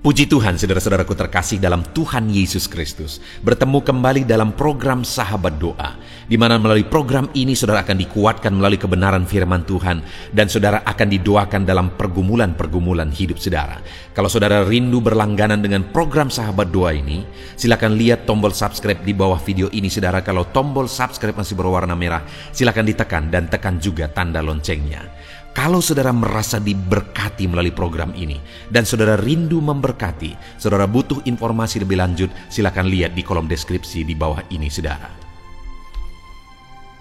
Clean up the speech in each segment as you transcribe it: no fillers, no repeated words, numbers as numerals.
Puji Tuhan, saudara-saudaraku terkasih dalam Tuhan Yesus Kristus. Bertemu kembali dalam program Sahabat Doa, di mana melalui program ini saudara akan dikuatkan melalui kebenaran firman Tuhan, dan saudara akan didoakan dalam pergumulan-pergumulan hidup saudara. Kalau saudara rindu berlangganan dengan program Sahabat Doa ini, silakan lihat tombol subscribe di bawah video ini saudara. Kalau tombol subscribe masih berwarna merah, silakan ditekan dan tekan juga tanda loncengnya. Kalau saudara merasa diberkati melalui program ini dan saudara rindu memberkati, saudara butuh informasi lebih lanjut, silakan lihat di kolom deskripsi di bawah ini saudara.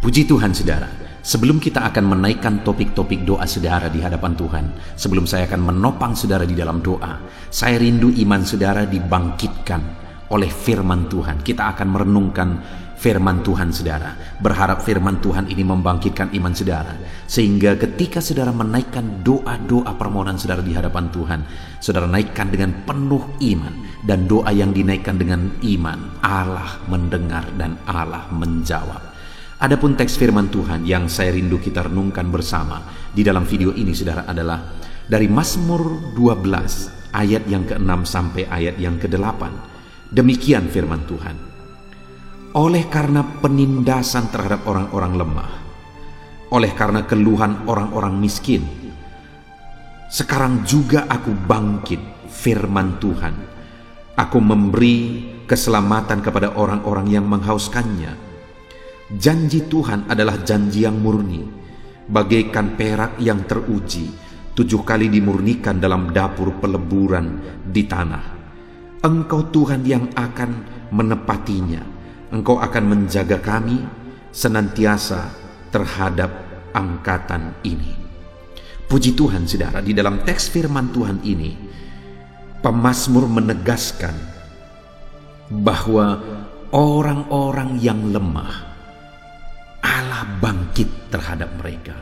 Puji Tuhan saudara, sebelum kita akan menaikkan topik-topik doa saudara di hadapan Tuhan, sebelum saya akan menopang saudara di dalam doa, saya rindu iman saudara dibangkitkan oleh firman Tuhan. Kita akan merenungkan firman Tuhan saudara, berharap firman Tuhan ini membangkitkan iman saudara, sehingga ketika saudara menaikkan doa-doa permohonan saudara di hadapan Tuhan, saudara naikkan dengan penuh iman, dan doa yang dinaikkan dengan iman, Allah mendengar dan Allah menjawab. Adapun teks firman Tuhan yang saya rindu kita renungkan bersama di dalam video ini saudara adalah dari Mazmur 12 ayat yang ke-6 sampai ayat yang ke-8. Demikian firman Tuhan. Oleh karena penindasan terhadap orang-orang lemah, oleh karena keluhan orang-orang miskin, sekarang juga aku bangkit, firman Tuhan. Aku memberi keselamatan kepada orang-orang yang menghauskannya. Janji Tuhan adalah janji yang murni, bagaikan perak yang teruji, 7 kali dimurnikan dalam dapur peleburan di tanah. Engkau Tuhan yang akan menepatinya. Engkau akan menjaga kami senantiasa terhadap angkatan ini. Puji Tuhan saudara, di dalam teks firman Tuhan ini, pemazmur menegaskan bahwa orang-orang yang lemah, Allah bangkit terhadap mereka.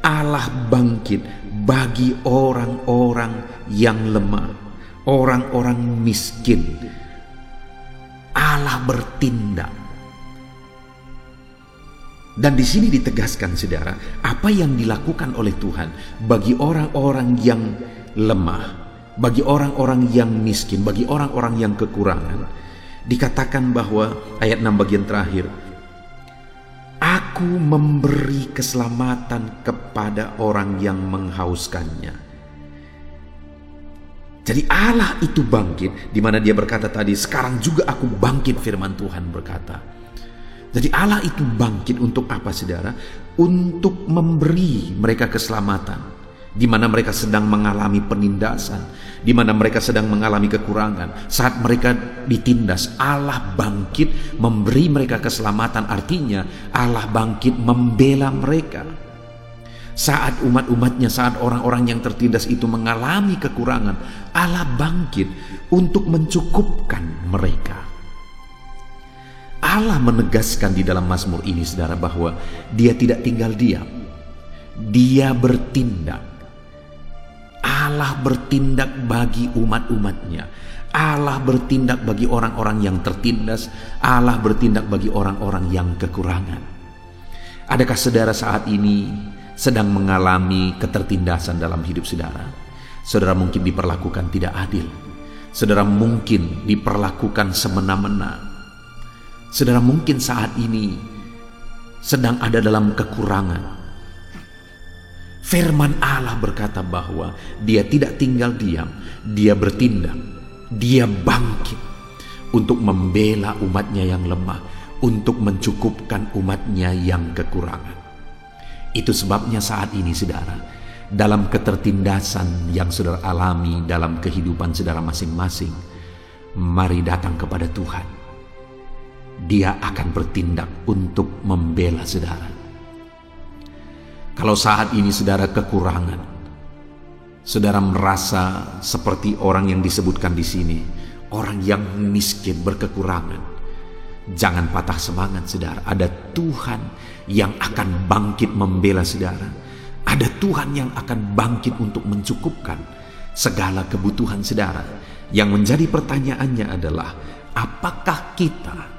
Allah bangkit bagi orang-orang yang lemah, orang-orang miskin. Allah bertindak. Dan di sini ditegaskan saudara, apa yang dilakukan oleh Tuhan bagi orang-orang yang lemah, bagi orang-orang yang miskin, bagi orang-orang yang kekurangan. Dikatakan bahwa ayat 6 bagian terakhir, aku memberi keselamatan kepada orang yang menghauskannya. Jadi Allah itu bangkit, di mana dia berkata tadi, sekarang juga aku bangkit, firman Tuhan berkata. Jadi Allah itu bangkit untuk apa saudara? Untuk memberi mereka keselamatan, di mana mereka sedang mengalami penindasan, di mana mereka sedang mengalami kekurangan. Saat mereka ditindas, Allah bangkit memberi mereka keselamatan. Artinya Allah bangkit membela mereka. Saat umat-umatnya, saat orang-orang yang tertindas itu mengalami kekurangan, Allah bangkit untuk mencukupkan mereka. Allah menegaskan di dalam Mazmur ini saudara bahwa dia tidak tinggal diam. Dia bertindak. Allah bertindak bagi umat-umatnya. Allah bertindak bagi orang-orang yang tertindas. Allah bertindak bagi orang-orang yang kekurangan. Adakah saudara saat ini sedang mengalami ketertindasan dalam hidup saudara? Saudara mungkin diperlakukan tidak adil. Saudara mungkin diperlakukan semena-mena. Saudara mungkin saat ini sedang ada dalam kekurangan. Firman Allah berkata bahwa dia tidak tinggal diam, dia bertindak, dia bangkit untuk membela umatnya yang lemah, untuk mencukupkan umatnya yang kekurangan. Itu sebabnya saat ini saudara, dalam ketertindasan yang saudara alami dalam kehidupan saudara masing-masing, mari datang kepada Tuhan. Dia akan bertindak untuk membela saudara. Kalau saat ini saudara kekurangan, saudara merasa seperti orang yang disebutkan di sini, orang yang miskin berkekurangan, jangan patah semangat saudara. Ada Tuhan yang akan bangkit membela saudara. Ada Tuhan yang akan bangkit untuk mencukupkan segala kebutuhan saudara. Yang menjadi pertanyaannya adalah, apakah kita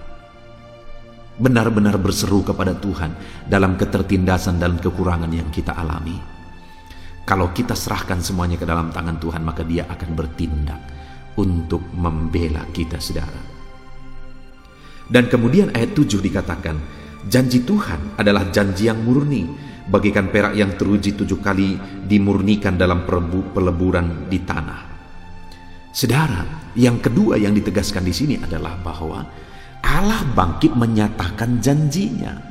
benar-benar berseru kepada Tuhan dalam ketertindasan dan kekurangan yang kita alami? Kalau kita serahkan semuanya ke dalam tangan Tuhan, maka Dia akan bertindak untuk membela kita, saudara. Dan kemudian ayat 7 dikatakan, janji Tuhan adalah janji yang murni, bagaikan perak yang teruji 7 kali dimurnikan dalam peleburan di tanah. Saudara, yang kedua yang ditegaskan di sini adalah bahwa Allah bangkit menyatakan janjinya.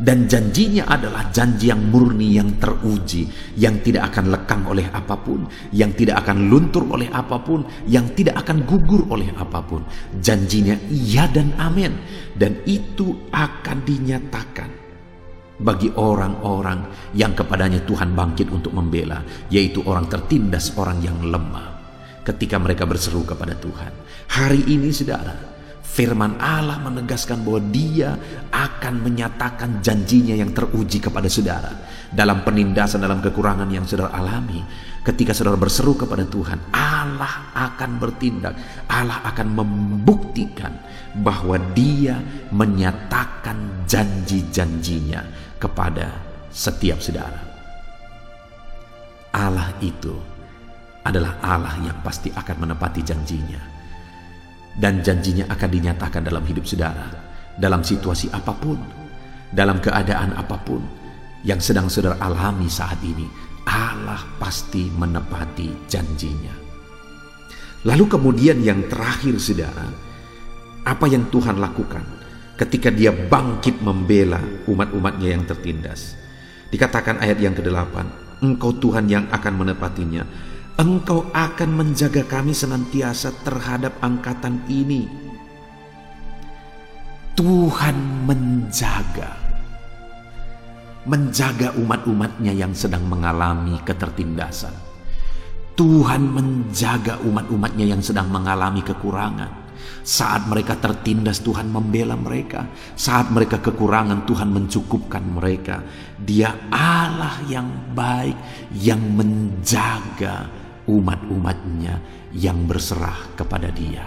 Dan janjinya adalah janji yang murni, yang teruji, yang tidak akan lekang oleh apapun, yang tidak akan luntur oleh apapun, yang tidak akan gugur oleh apapun. Janjinya iya dan amin. Dan itu akan dinyatakan bagi orang-orang yang kepadanya Tuhan bangkit untuk membela, yaitu orang tertindas, orang yang lemah. Ketika mereka berseru kepada Tuhan. Hari ini, saudara, firman Allah menegaskan bahwa Dia akan menyatakan janjinya yang teruji kepada saudara. Dalam penindasan, dalam kekurangan yang saudara alami, ketika saudara berseru kepada Tuhan, Allah akan bertindak. Allah akan membuktikan bahwa Dia menyatakan janji-janjinya kepada setiap saudara. Allah itu adalah Allah yang pasti akan menepati janjinya. Dan janjinya akan dinyatakan dalam hidup saudara, dalam situasi apapun, dalam keadaan apapun yang sedang saudara alami saat ini. Allah pasti menepati janjinya. Lalu kemudian yang terakhir, saudara, apa yang Tuhan lakukan ketika Dia bangkit membela umat-umatnya yang tertindas? Dikatakan ayat yang ke-8, Engkau Tuhan yang akan menepatinya. Engkau akan menjaga kami senantiasa terhadap angkatan ini. Tuhan menjaga umat-umatnya yang sedang mengalami ketertindasan. Tuhan menjaga umat-umatnya yang sedang mengalami kekurangan. Saat mereka tertindas, Tuhan membela mereka. Saat mereka kekurangan, Tuhan mencukupkan mereka. Dia Allah yang baik, yang menjaga umat-umatnya yang berserah kepada Dia.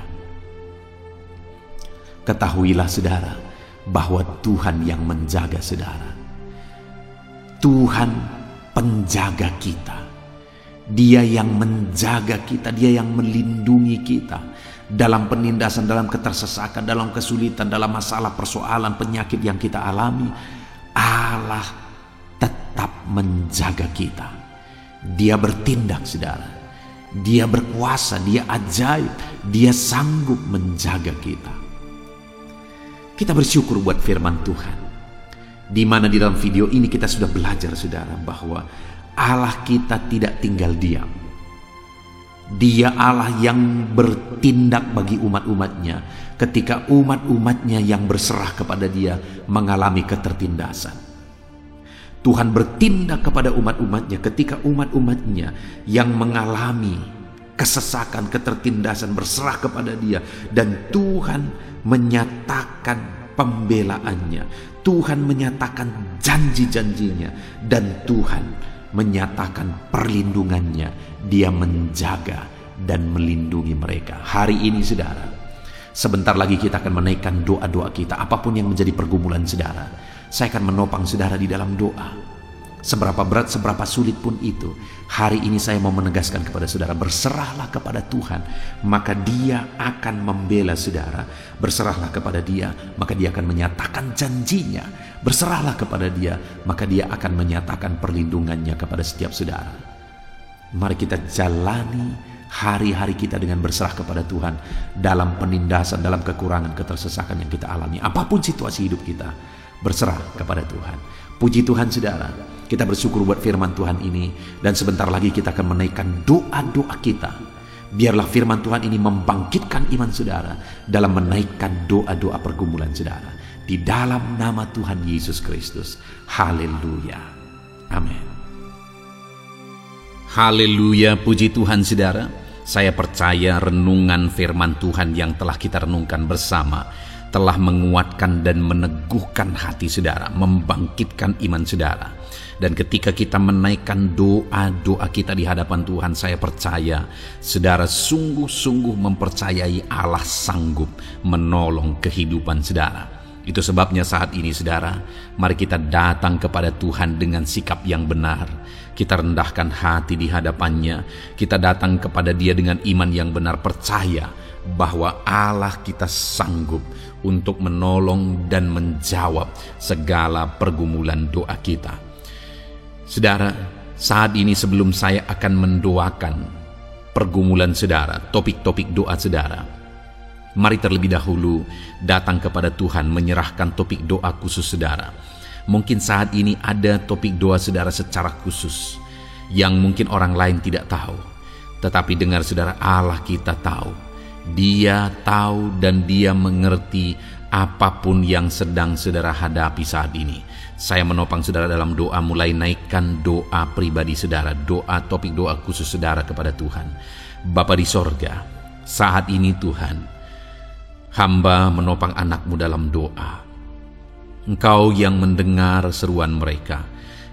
Ketahuilah, saudara, bahwa Tuhan yang menjaga saudara. Tuhan penjaga kita. Dia yang menjaga kita, Dia yang melindungi kita dalam penindasan, dalam ketersesakan, dalam kesulitan, dalam masalah, persoalan, penyakit yang kita alami. Allah tetap menjaga kita. Dia bertindak, saudara. Dia berkuasa, Dia ajaib, Dia sanggup menjaga kita. Kita bersyukur buat firman Tuhan, di mana di dalam video ini kita sudah belajar, saudara, bahwa Allah kita tidak tinggal diam. Dia Allah yang bertindak bagi umat-umatnya ketika umat-umatnya yang berserah kepada Dia mengalami ketertindasan. Tuhan bertindak kepada umat-umatnya ketika umat-umatnya yang mengalami kesesakan, ketertindasan, berserah kepada Dia. Dan Tuhan menyatakan pembelaannya. Tuhan menyatakan janji-janjinya. Dan Tuhan menyatakan perlindungannya. Dia menjaga dan melindungi mereka. Hari ini, saudara, sebentar lagi kita akan menaikkan doa-doa kita. Apapun yang menjadi pergumulan saudara, saya akan menopang saudara di dalam doa. Seberapa berat, seberapa sulit pun itu, hari ini saya mau menegaskan kepada saudara, berserahlah kepada Tuhan, maka Dia akan membela saudara. Berserahlah kepada Dia, maka Dia akan menyatakan janjinya. Berserahlah kepada Dia, maka Dia akan menyatakan perlindungannya kepada setiap saudara. Mari kita jalani hari-hari kita dengan berserah kepada Tuhan dalam penindasan, dalam kekurangan, ketersesakan yang kita alami. Apapun situasi hidup kita, berserah kepada Tuhan. Puji Tuhan, saudara, kita bersyukur buat firman Tuhan ini. Dan sebentar lagi kita akan menaikkan doa-doa kita. Biarlah firman Tuhan ini membangkitkan iman saudara dalam menaikkan doa-doa pergumulan saudara. Di dalam nama Tuhan Yesus Kristus. Haleluya. Amin. Haleluya, puji Tuhan, saudara. Saya percaya renungan firman Tuhan yang telah kita renungkan bersama telah menguatkan dan meneguhkan hati saudara, membangkitkan iman saudara. Dan ketika kita menaikkan doa-doa kita di hadapan Tuhan, saya percaya saudara sungguh-sungguh mempercayai Allah sanggup menolong kehidupan saudara. Itu sebabnya saat ini saudara, mari kita datang kepada Tuhan dengan sikap yang benar. Kita rendahkan hati di hadapannya. Kita datang kepada Dia dengan iman yang benar, percaya bahwa Allah kita sanggup untuk menolong dan menjawab segala pergumulan doa kita. Saudara, saat ini sebelum saya akan mendoakan pergumulan saudara, topik-topik doa saudara, mari terlebih dahulu datang kepada Tuhan menyerahkan topik doa khusus saudara. Mungkin saat ini ada topik doa saudara secara khusus yang mungkin orang lain tidak tahu. Tetapi dengar saudara, Allah kita tahu. Dia tahu dan Dia mengerti apapun yang sedang saudara hadapi saat ini. Saya menopang saudara dalam doa, mulai naikkan doa pribadi saudara, doa topik doa khusus saudara kepada Tuhan. Bapa di sorga, saat ini Tuhan, hamba menopang anak-Mu dalam doa. Engkau yang mendengar seruan mereka,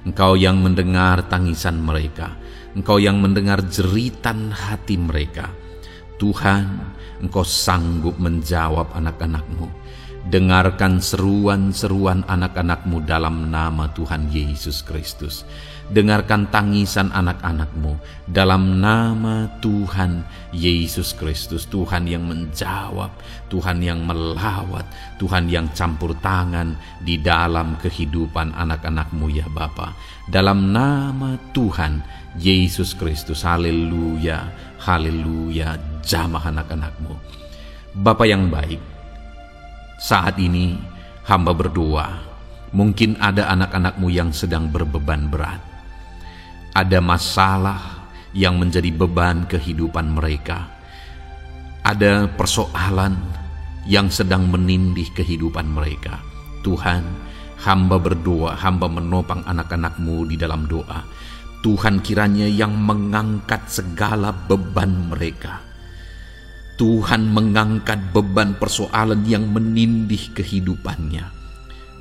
Engkau yang mendengar tangisan mereka, Engkau yang mendengar jeritan hati mereka. Tuhan, Engkau sanggup menjawab anak-anak-Mu. Dengarkan seruan-seruan anak-anak-Mu dalam nama Tuhan Yesus Kristus. Dengarkan tangisan anak-anak-Mu dalam nama Tuhan Yesus Kristus. Tuhan yang menjawab, Tuhan yang melawat, Tuhan yang campur tangan di dalam kehidupan anak-anak-Mu ya Bapa. Dalam nama Tuhan Yesus Kristus, haleluya, haleluya, jamah anak-anak-Mu. Bapa yang baik, saat ini hamba berdoa, mungkin ada anak-anak-Mu yang sedang berbeban berat. Ada masalah yang menjadi beban kehidupan mereka. Ada persoalan yang sedang menindih kehidupan mereka. Tuhan, hamba berdoa, hamba menopang anak-anak-Mu di dalam doa. Tuhan kiranya yang mengangkat segala beban mereka. Tuhan mengangkat beban persoalan yang menindih kehidupannya.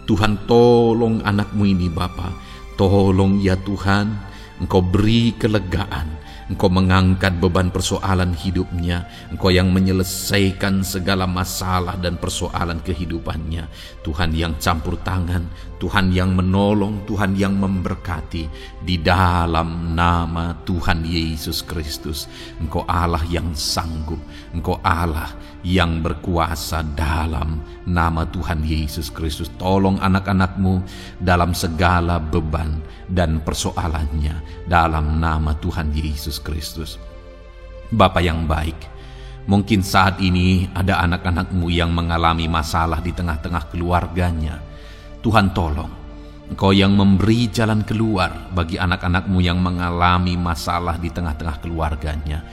Tuhan, tolong anak-Mu ini Bapa. Tolong ya Tuhan, Engkau beri kelegaan. Engkau mengangkat beban persoalan hidupnya. Engkau yang menyelesaikan segala masalah dan persoalan kehidupannya. Tuhan yang campur tangan, Tuhan yang menolong, Tuhan yang memberkati. Di dalam nama Tuhan Yesus Kristus, Engkau Allah yang sanggup, Engkau Allah yang berkuasa. Dalam nama Tuhan Yesus Kristus, tolong anak-anak-Mu dalam segala beban dan persoalannya dalam nama Tuhan Yesus Kristus. Bapa yang baik, mungkin saat ini ada anak-anak-Mu yang mengalami masalah di tengah-tengah keluarganya. Tuhan, tolong Engkau yang memberi jalan keluar bagi anak-anak-Mu yang mengalami masalah di tengah-tengah keluarganya.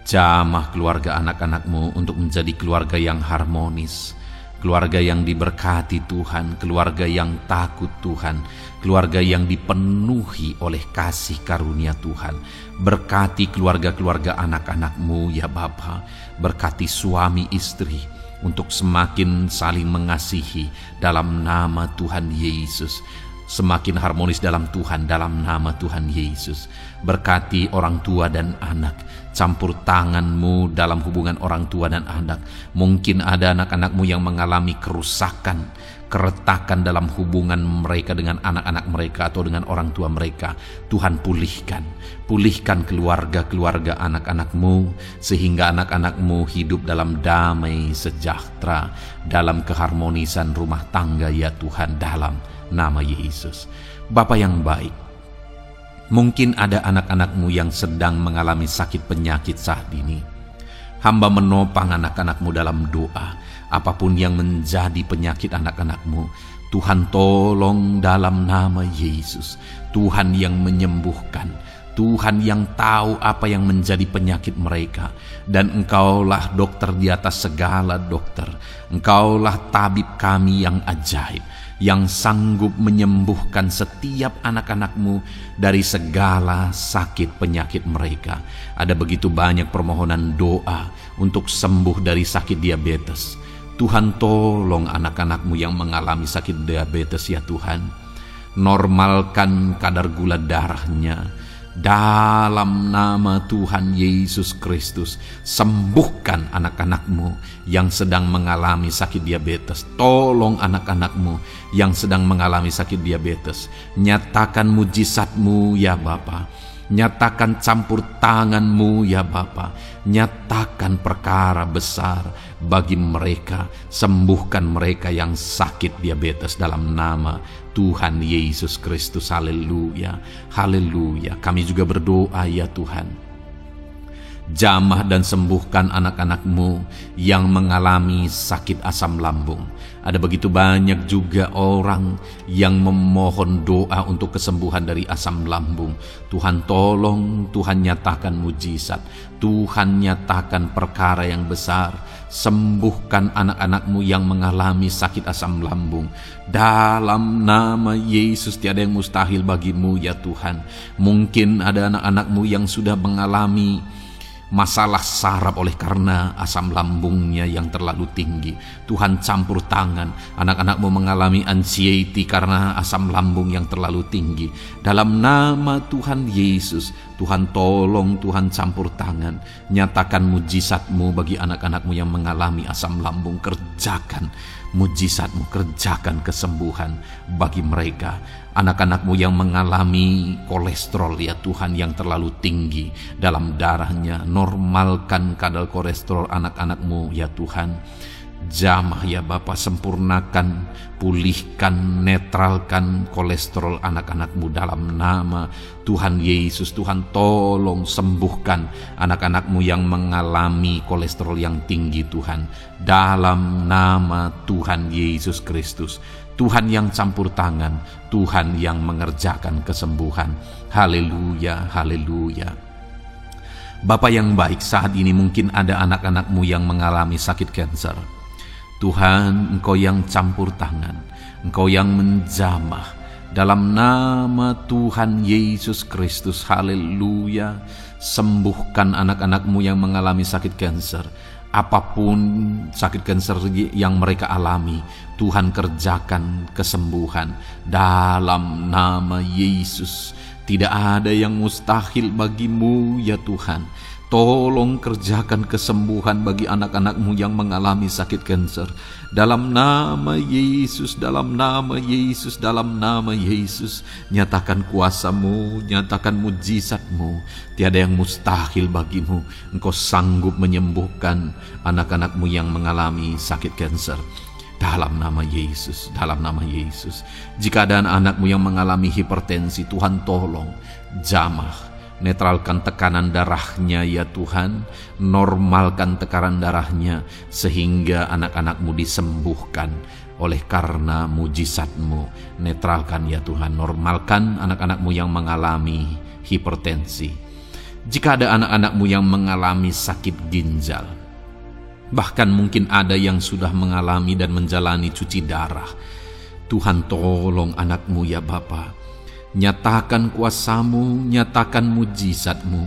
Jamah keluarga anak-anak-Mu untuk menjadi keluarga yang harmonis, keluarga yang diberkati Tuhan, keluarga yang takut Tuhan, keluarga yang dipenuhi oleh kasih karunia Tuhan. Berkati keluarga-keluarga anak-anak-Mu ya Bapa. Berkati suami istri untuk semakin saling mengasihi dalam nama Tuhan Yesus. Semakin harmonis dalam Tuhan dalam nama Tuhan Yesus. Berkati orang tua dan anak. Campur tangan-Mu dalam hubungan orang tua dan anak. Mungkin ada anak-anak-Mu yang mengalami kerusakan, keretakan dalam hubungan mereka dengan anak-anak mereka atau dengan orang tua mereka. Tuhan, pulihkan keluarga-keluarga anak-anak-Mu sehingga anak-anak-Mu hidup dalam damai sejahtera, dalam keharmonisan rumah tangga ya Tuhan, dalam nama Yesus. Bapa yang baik, mungkin ada anak-anak-Mu yang sedang mengalami sakit penyakit saat ini. Hamba menopang anak-anak-Mu dalam doa. Apapun yang menjadi penyakit anak-anak-Mu, Tuhan tolong dalam nama Yesus. Tuhan yang menyembuhkan, Tuhan yang tahu apa yang menjadi penyakit mereka. Dan Engkaulah dokter di atas segala dokter. Engkaulah tabib kami yang ajaib, yang sanggup menyembuhkan setiap anak-anak-Mu dari segala sakit penyakit mereka. Ada begitu banyak permohonan doa untuk sembuh dari sakit diabetes. Tuhan, tolong anak-anak-Mu yang mengalami sakit diabetes ya Tuhan. Normalkan kadar gula darahnya, Dalam nama Tuhan Yesus Kristus, sembuhkan anak-anak-Mu yang sedang mengalami sakit diabetes. Tolong anak-anak-Mu yang sedang mengalami sakit diabetes. Nyatakan mujizat-Mu ya Bapa. Nyatakan campur tangan-Mu ya Bapa. Nyatakan perkara besar bagi mereka. Sembuhkan mereka yang sakit diabetes dalam nama Tuhan Yesus Kristus. Haleluya, haleluya. Kami juga berdoa ya Tuhan, jamah dan sembuhkan anak-anak-Mu yang mengalami sakit asam lambung. Ada begitu banyak juga orang yang memohon doa untuk kesembuhan dari asam lambung. Tuhan tolong, Tuhan nyatakan mujizat, Tuhan nyatakan perkara yang besar. Sembuhkan anak-anak-Mu yang mengalami sakit asam lambung. Dalam nama Yesus, tiada yang mustahil bagi-Mu ya Tuhan. Mungkin ada anak-anak-Mu yang sudah mengalami masalah saraf oleh karena asam lambungnya yang terlalu tinggi. Tuhan campur tangan. Anak-anak-Mu mengalami anxiety karena asam lambung yang terlalu tinggi. Dalam nama Tuhan Yesus, Tuhan tolong, Tuhan campur tangan. Nyatakan mujizat-Mu bagi anak-anak-Mu yang mengalami asam lambung. Kerjakan mujizat-Mu, kerjakan kesembuhan bagi mereka. Anak-anak-Mu yang mengalami kolesterol ya Tuhan yang terlalu tinggi dalam darahnya, normalkan kadar kolesterol anak-anak-Mu ya Tuhan. Jamah ya Bapa, sempurnakan, pulihkan, netralkan kolesterol anak-anak-Mu dalam nama Tuhan Yesus. Tuhan tolong sembuhkan anak-anak-Mu yang mengalami kolesterol yang tinggi Tuhan. Dalam nama Tuhan Yesus Kristus. Tuhan yang campur tangan, Tuhan yang mengerjakan kesembuhan. Haleluya, haleluya. Bapa yang baik, saat ini mungkin ada anak-anak-Mu yang mengalami sakit kanker. Tuhan, Engkau yang campur tangan, Engkau yang menjamah. Dalam nama Tuhan Yesus Kristus, haleluya. Sembuhkan anak-anak-Mu yang mengalami sakit kanker. Apapun sakit kanker yang mereka alami, Tuhan kerjakan kesembuhan dalam nama Yesus. Tidak ada yang mustahil bagi-Mu ya Tuhan. Tolong kerjakan kesembuhan bagi anak-anak-Mu yang mengalami sakit kanker. Dalam nama Yesus, dalam nama Yesus, dalam nama Yesus. Nyatakan kuasa-Mu, nyatakan mujizat-Mu. Tiada yang mustahil bagi-Mu. Engkau sanggup menyembuhkan anak-anak-Mu yang mengalami sakit kanker. Dalam nama Yesus, dalam nama Yesus. Jika ada anak-anak-Mu yang mengalami hipertensi, Tuhan tolong jamah. Netralkan tekanan darahnya ya Tuhan. Normalkan tekanan darahnya sehingga anak-anak-Mu disembuhkan oleh karena mujizat-Mu. Netralkan ya Tuhan. Normalkan anak-anak-Mu yang mengalami hipertensi. Jika ada anak-anak-Mu yang mengalami sakit ginjal, bahkan mungkin ada yang sudah mengalami dan menjalani cuci darah, Tuhan tolong anak-Mu ya Bapa. Nyatakan kuasa-Mu, nyatakan mujizat-Mu.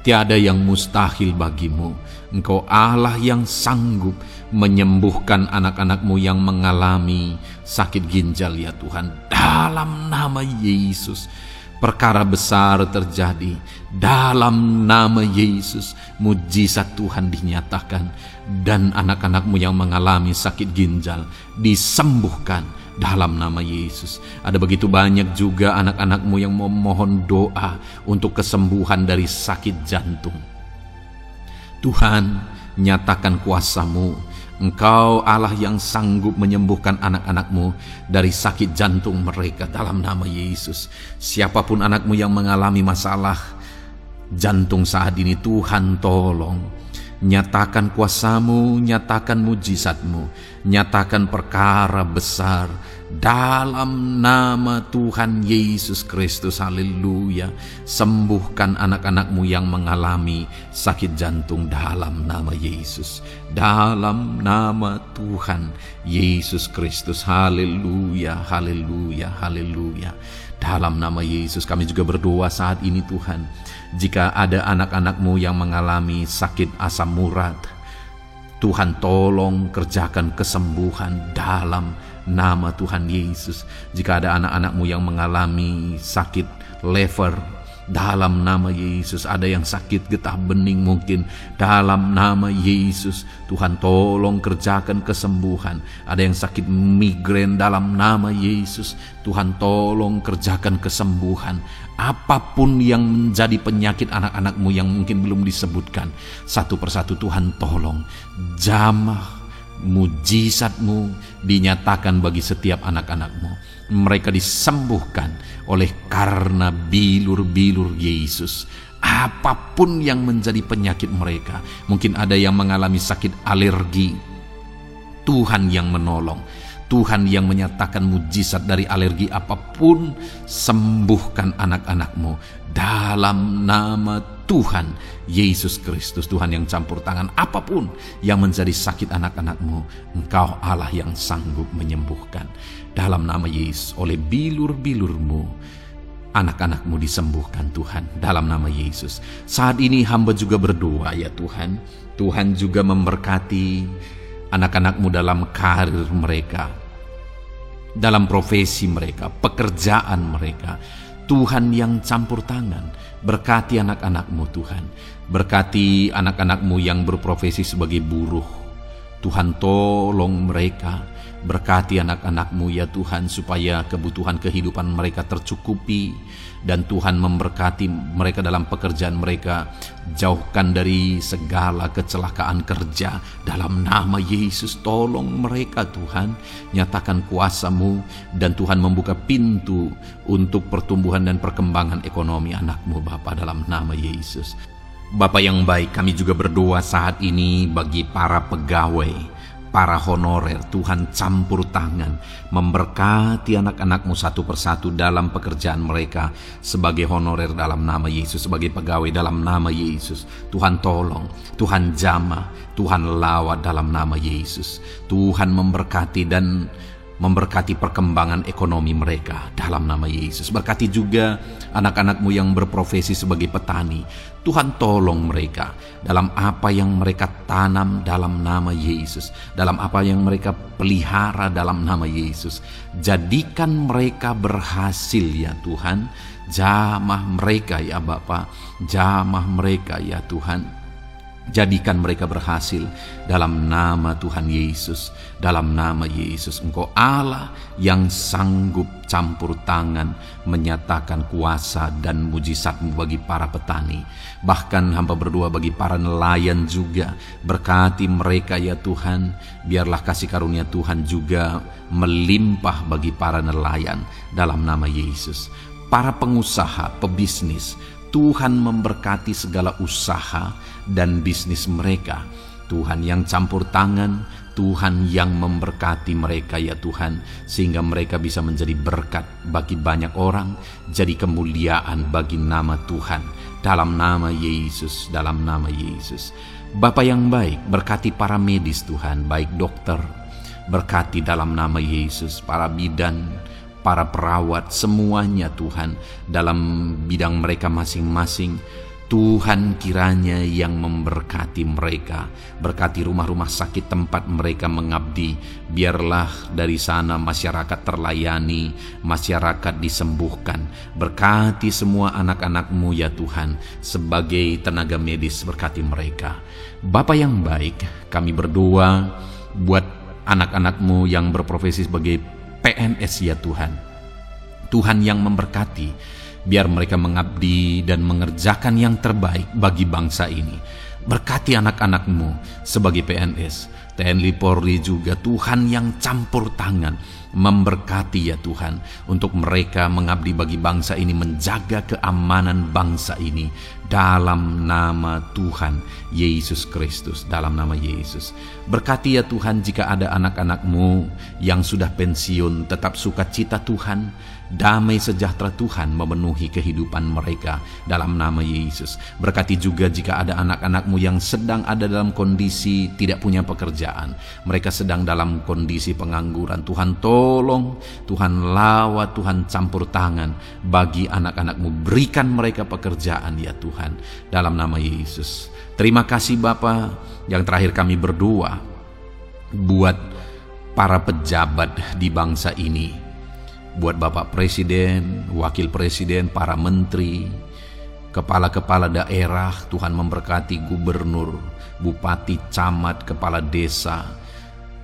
Tiada yang mustahil bagi-Mu. Engkau Allah yang sanggup menyembuhkan anak-anak-Mu yang mengalami sakit ginjal ya Tuhan. Dalam nama Yesus, perkara besar terjadi. Dalam nama Yesus, mujizat Tuhan dinyatakan. Dan anak-anak-Mu yang mengalami sakit ginjal disembuhkan dalam nama Yesus. Ada begitu banyak juga anak-anak-Mu yang memohon doa untuk kesembuhan dari sakit jantung. Tuhan, nyatakan kuasa-Mu. Engkau Allah yang sanggup menyembuhkan anak-anak-Mu dari sakit jantung mereka dalam nama Yesus. Siapapun anak-Mu yang mengalami masalah jantung saat ini, Tuhan tolong. Nyatakan kuasa-Mu, nyatakan mujizat-Mu, nyatakan perkara besar dalam nama Tuhan Yesus Kristus. Haleluya. Sembuhkan anak-anak-Mu yang mengalami sakit jantung dalam nama Yesus. Dalam nama Tuhan Yesus Kristus. Haleluya, haleluya, haleluya. Dalam nama Yesus kami juga berdoa saat ini Tuhan. Jika ada anak-anak-Mu yang mengalami sakit asam urat, Tuhan tolong kerjakan kesembuhan dalam nama Tuhan Yesus. Jika ada anak-anak-Mu yang mengalami sakit liver, dalam nama Yesus. Ada yang sakit getah bening mungkin, dalam nama Yesus Tuhan tolong kerjakan kesembuhan. Ada yang sakit migrain, dalam nama Yesus Tuhan tolong kerjakan kesembuhan. Apapun yang menjadi penyakit anak-anakmu yang mungkin belum disebutkan, satu persatu Tuhan tolong. Jamah mujizatmu dinyatakan bagi setiap anak-anakmu. Mereka disembuhkan oleh karena bilur-bilur Yesus. Apapun yang menjadi penyakit mereka, mungkin ada yang mengalami sakit alergi, Tuhan yang menolong, Tuhan yang menyatakan mujizat dari alergi apapun. Sembuhkan anak-anakmu dalam nama Tuhan Yesus Kristus. Tuhan yang campur tangan, apapun yang menjadi sakit anak-anakmu, Engkau Allah yang sanggup menyembuhkan. Dalam nama Yesus, oleh bilur-bilurmu anak-anakmu disembuhkan Tuhan, dalam nama Yesus. Saat ini hamba juga berdoa ya Tuhan, Tuhan juga memberkati anak-anakmu dalam karir mereka, dalam profesi mereka, pekerjaan mereka. Tuhan yang campur tangan, berkati anak-anakmu Tuhan. Berkati anak-anakmu yang berprofesi sebagai buruh, Tuhan tolong mereka. Berkati anak-anakmu ya Tuhan, supaya kebutuhan kehidupan mereka tercukupi. Dan Tuhan memberkati mereka dalam pekerjaan mereka. Jauhkan dari segala kecelakaan kerja, dalam nama Yesus. Tolong mereka Tuhan, nyatakan kuasa-Mu, dan Tuhan membuka pintu untuk pertumbuhan dan perkembangan ekonomi anak-Mu Bapa, dalam nama Yesus. Bapa yang baik, kami juga berdoa saat ini bagi para pegawai, para honorer. Tuhan campur tangan, memberkati anak-anakmu satu persatu dalam pekerjaan mereka sebagai honorer dalam nama Yesus, sebagai pegawai dalam nama Yesus. Tuhan tolong, Tuhan jamah, Tuhan lawat dalam nama Yesus. Tuhan memberkati dan memberkati perkembangan ekonomi mereka dalam nama Yesus. Berkati juga anak-anakmu yang berprofesi sebagai petani. Tuhan tolong mereka dalam apa yang mereka tanam dalam nama Yesus, dalam apa yang mereka pelihara dalam nama Yesus. Jadikan mereka berhasil ya Tuhan. Jamah mereka ya Bapa, jamah mereka ya Tuhan. Jadikan mereka berhasil dalam nama Tuhan Yesus. Dalam nama Yesus, Engkau Allah yang sanggup campur tangan, menyatakan kuasa dan mujizat-Mu bagi para petani. Bahkan hamba berdoa bagi para nelayan juga. Berkati mereka ya Tuhan. Biarlah kasih karunia Tuhan juga melimpah bagi para nelayan dalam nama Yesus. Para pengusaha, pebisnis, Tuhan memberkati segala usaha dan bisnis mereka. Tuhan yang campur tangan, Tuhan yang memberkati mereka ya Tuhan, sehingga mereka bisa menjadi berkat bagi banyak orang, jadi kemuliaan bagi nama Tuhan. Dalam nama Yesus, dalam nama Yesus. Bapa yang baik, berkati para medis Tuhan, baik dokter, berkati dalam nama Yesus, para bidan, para perawat, semuanya Tuhan, dalam bidang mereka masing-masing. Tuhan kiranya yang memberkati mereka. Berkati rumah-rumah sakit tempat mereka mengabdi. Biarlah dari sana masyarakat terlayani, masyarakat disembuhkan. Berkati semua anak-anak-Mu ya Tuhan, sebagai tenaga medis, berkati mereka. Bapa yang baik, kami berdoa buat anak-anak-Mu yang berprofesi sebagai PNS ya Tuhan. Tuhan yang memberkati, biar mereka mengabdi dan mengerjakan yang terbaik bagi bangsa ini. Berkati anak-anak-Mu sebagai PNS, TNI Polri juga, Tuhan yang campur tangan, memberkati ya Tuhan, untuk mereka mengabdi bagi bangsa ini, menjaga keamanan bangsa ini dalam nama Tuhan Yesus Kristus, dalam nama Yesus. Berkati ya Tuhan, jika ada anak-anak-Mu yang sudah pensiun, tetap sukacita Tuhan, damai sejahtera Tuhan memenuhi kehidupan mereka dalam nama Yesus. Berkati juga jika ada anak-anak-Mu yang sedang ada dalam kondisi tidak punya pekerjaan, mereka sedang dalam kondisi pengangguran. Tuhan tolong, Tuhan lawat, Tuhan campur tangan bagi anak-anak-Mu. Berikan mereka pekerjaan ya Tuhan, dalam nama Yesus. Terima kasih Bapa. Yang terakhir kami berdoa buat para pejabat di bangsa ini, buat Bapak Presiden, Wakil Presiden, para menteri, kepala-kepala daerah, Tuhan memberkati gubernur, bupati, camat, kepala desa,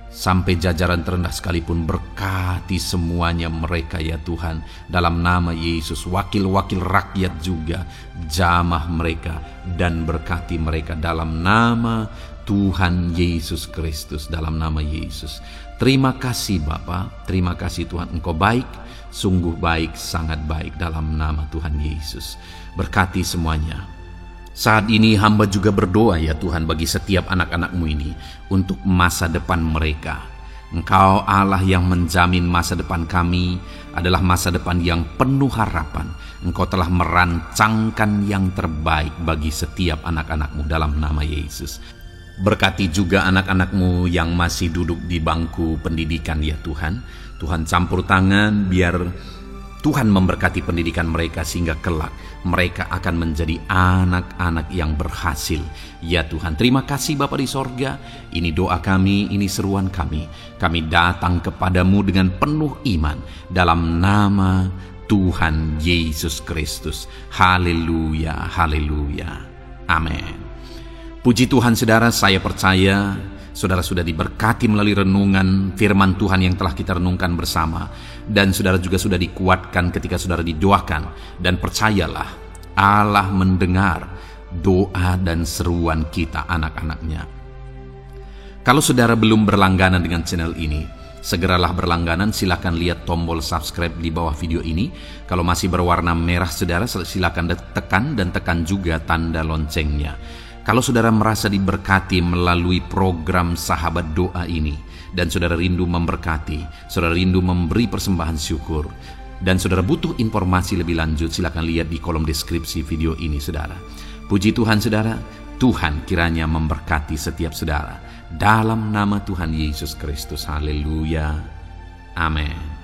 sampai jajaran terendah sekalipun, berkati semuanya mereka ya Tuhan, dalam nama Yesus. Wakil-wakil rakyat juga, jamah mereka dan berkati mereka dalam nama Tuhan Yesus Kristus, dalam nama Yesus. Terima kasih Bapa, terima kasih Tuhan, Engkau baik, sungguh baik, sangat baik, dalam nama Tuhan Yesus. Berkati semuanya. Saat ini hamba juga berdoa ya Tuhan bagi setiap anak-anak-Mu ini untuk masa depan mereka. Engkau Allah yang menjamin masa depan kami adalah masa depan yang penuh harapan. Engkau telah merancangkan yang terbaik bagi setiap anak-anak-Mu dalam nama Yesus. Berkati juga anak-anak-Mu yang masih duduk di bangku pendidikan ya Tuhan. Tuhan campur tangan biar Tuhan memberkati pendidikan mereka sehingga kelak mereka akan menjadi anak-anak yang berhasil. Ya Tuhan, terima kasih Bapa di sorga. Ini doa kami, ini seruan kami. Kami datang kepadamu dengan penuh iman dalam nama Tuhan Yesus Kristus. Haleluya, haleluya. Amin. Puji Tuhan saudara, saya percaya saudara sudah diberkati melalui renungan firman Tuhan yang telah kita renungkan bersama. Dan saudara juga sudah dikuatkan ketika saudara didoakan. Dan percayalah, Allah mendengar doa dan seruan kita anak-anaknya. Kalau saudara belum berlangganan dengan channel ini, segeralah berlangganan. Silakan lihat tombol subscribe di bawah video ini. Kalau masih berwarna merah saudara, silakan tekan juga tanda loncengnya. Kalau saudara merasa diberkati melalui program Sahabat Doa ini, dan saudara rindu memberkati, saudara rindu memberi persembahan syukur, dan saudara butuh informasi lebih lanjut, silakan lihat di kolom deskripsi video ini saudara. Puji Tuhan saudara, Tuhan kiranya memberkati setiap saudara. Dalam nama Tuhan Yesus Kristus, haleluya, amin.